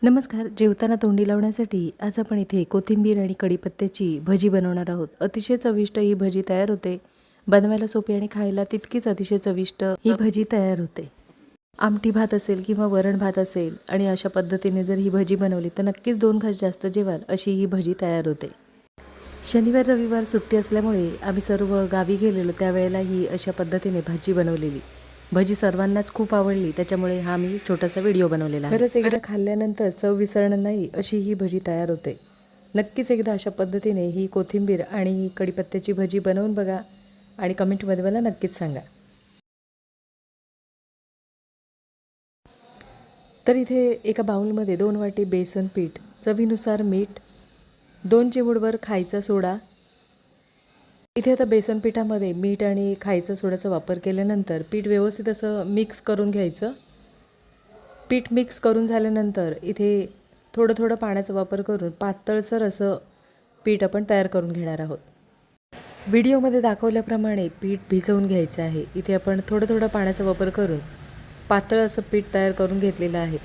नमस्कार. जेवताना तोंडी लावण्यासाठी आज आपण इथे कोथिंबीर आणि कढीपत्त्याची भजी बनवणार आहोत. अतिशय चविष्ट ही भजी तयार होते. बनवायला सोपी आणि खायला तितकीच अतिशय चविष्ट ही भजी तयार होते. आमटी भात असेल किंवा वरण भात असेल आणि अशा पद्धतीने जर ही भजी बनवली तर नक्कीच 2 घास जास्त जेवाल अशी ही भजी तयार होते. शनिवार रविवार सुट्टी असल्यामुळे आम्ही सर्व गावी गेलेलो त्यावेळेला ही अशा पद्धतीने भाजी बनवलेली. भजी सर्वांनाच खूप आवडली, त्याच्यामुळे हा मी छोटासा व्हिडिओ बनवलेला आहे. खरंच एकदा खाल्ल्यानंतर चव विसरणार नाही अशी ही भजी तयार होते. नक्कीच एकदा अशा पद्धतीने ही कोथिंबीर आणि कढीपत्त्याची भजी बनवून बघा आणि कमेंटमध्ये मला नक्कीच सांगा. तर इथे एका बाउलमध्ये 2 वाटी बेसन पीठ, चवीनुसार मीठ, 2 चिमूटभर खायचा सोडा. इथे आता बेसन पिठामध्ये मीठ आणि खायचा सोड्याचा वापर केल्यानंतर पीठ व्यवस्थित असं मिक्स करून घ्यायचं. पीठ मिक्स करून झाल्यानंतर इथे थोडं थोडं पाण्याचा वापर करून पातळसर असं पीठ आपण तयार करून घेणार आहोत. व्हिडिओमध्ये दाखवल्याप्रमाणे पीठ भिजवून घ्यायचं आहे. इथे आपण थोडं थोडं पाण्याचा वापर करून पातळ असं पीठ तयार करून घेतलेलं आहे.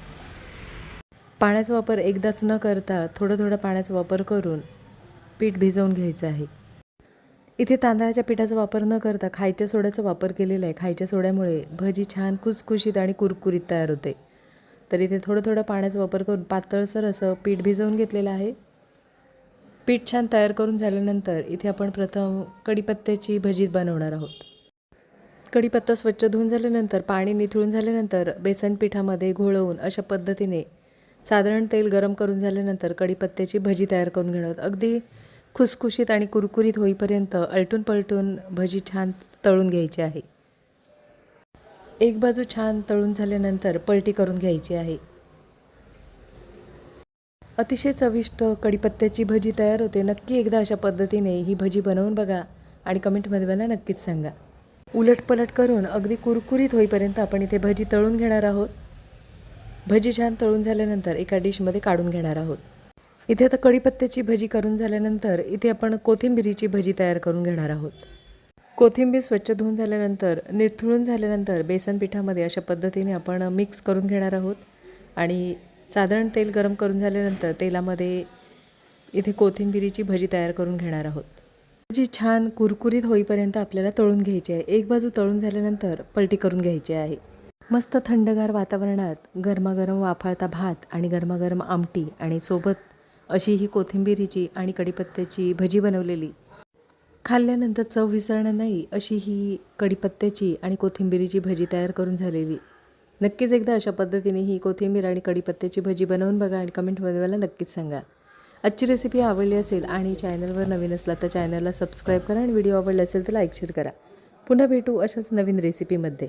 पाण्याचा वापर एकदाच न करता थोडं थोडं पाण्याचा वापर करून पीठ भिजवून घ्यायचं आहे. इथे तांदळाच्या पिठाचा वापर न करता खायच्या सोड्याचा वापर केलेला आहे. खायच्या सोड्यामुळे भजी छान खुसखुशीत आणि कुरकुरीत तयार होते. तर इथे थोडं थोडं पाण्याचा वापर करून पातळसर असं पीठ भिजवून घेतलेलं आहे. पीठ छान तयार करून झाल्यानंतर इथे आपण प्रथम कढीपत्त्याची भजी बनवणार आहोत. कढीपत्ता स्वच्छ धुवून झाल्यानंतर पाणी निथळून झाल्यानंतर बेसन पिठामध्ये घोळवून अशा पद्धतीने साधारण तेल गरम करून झाल्यानंतर कढीपत्त्याची भजी तयार करून घेणार आहोत. अगदी खुसखुशीत आणि कुरकुरीत होईपर्यंत आलटून पलटून भजी छान तळून घ्यायची आहे. एक बाजू छान तळून झाल्यानंतर पलटी करून घ्यायची आहे. अतिशय चविष्ट कढीपत्त्याची भजी तयार होते. नक्की एकदा अशा पद्धतीने ही भजी बनवून बघा आणि कमेंटमध्ये मला नक्कीच सांगा. उलटपलट करून अगदी कुरकुरीत होईपर्यंत आपण इथे भजी तळून घेणार आहोत. भजी छान तळून झाल्यानंतर एका डिशमध्ये काढून घेणार आहोत. इथे आता कढीपत्त्याची भजी करून झाल्यानंतर इथे आपण कोथिंबिरीची भजी तयार करून घेणार आहोत. कोथिंबीर स्वच्छ धुवून झाल्यानंतर निथळून झाल्यानंतर बेसन पिठामध्ये अशा पद्धतीने आपण मिक्स करून घेणार आहोत आणि साधारण तेल गरम करून झाल्यानंतर तेलामध्ये इथे कोथिंबिरीची भजी तयार करून घेणार आहोत. भजी छान कुरकुरीत होईपर्यंत आपल्याला तळून घ्यायची आहे. एक बाजू तळून झाल्यानंतर पलटी करून घ्यायची आहे. मस्त थंडगार वातावरणात गरमागरम वाफाळता भात आणि गरमागरम आमटी आणि सोबत अशी ही कोथिंबिरीची आणि कढीपत्त्याची भजी बनवलेली. खाल्ल्यानंतर चव विसरणार नाही अशी ही कढीपत्त्याची आणि कोथिंबिरीची भजी तयार करून झालेली. नक्कीच एकदा अशा पद्धतीने ही कोथिंबीर आणि कढीपत्त्याची भजी बनवून बघा आणि कमेंटमध्ये मला नक्कीच सांगा. आजची रेसिपी आवडली असेल आणि चॅनलवर नवीन असला तर चॅनलला सबस्क्राईब करा आणि व्हिडिओ आवडला असेल तर लाईक शेअर करा. पुन्हा भेटू अशाच नवीन रेसिपीमध्ये.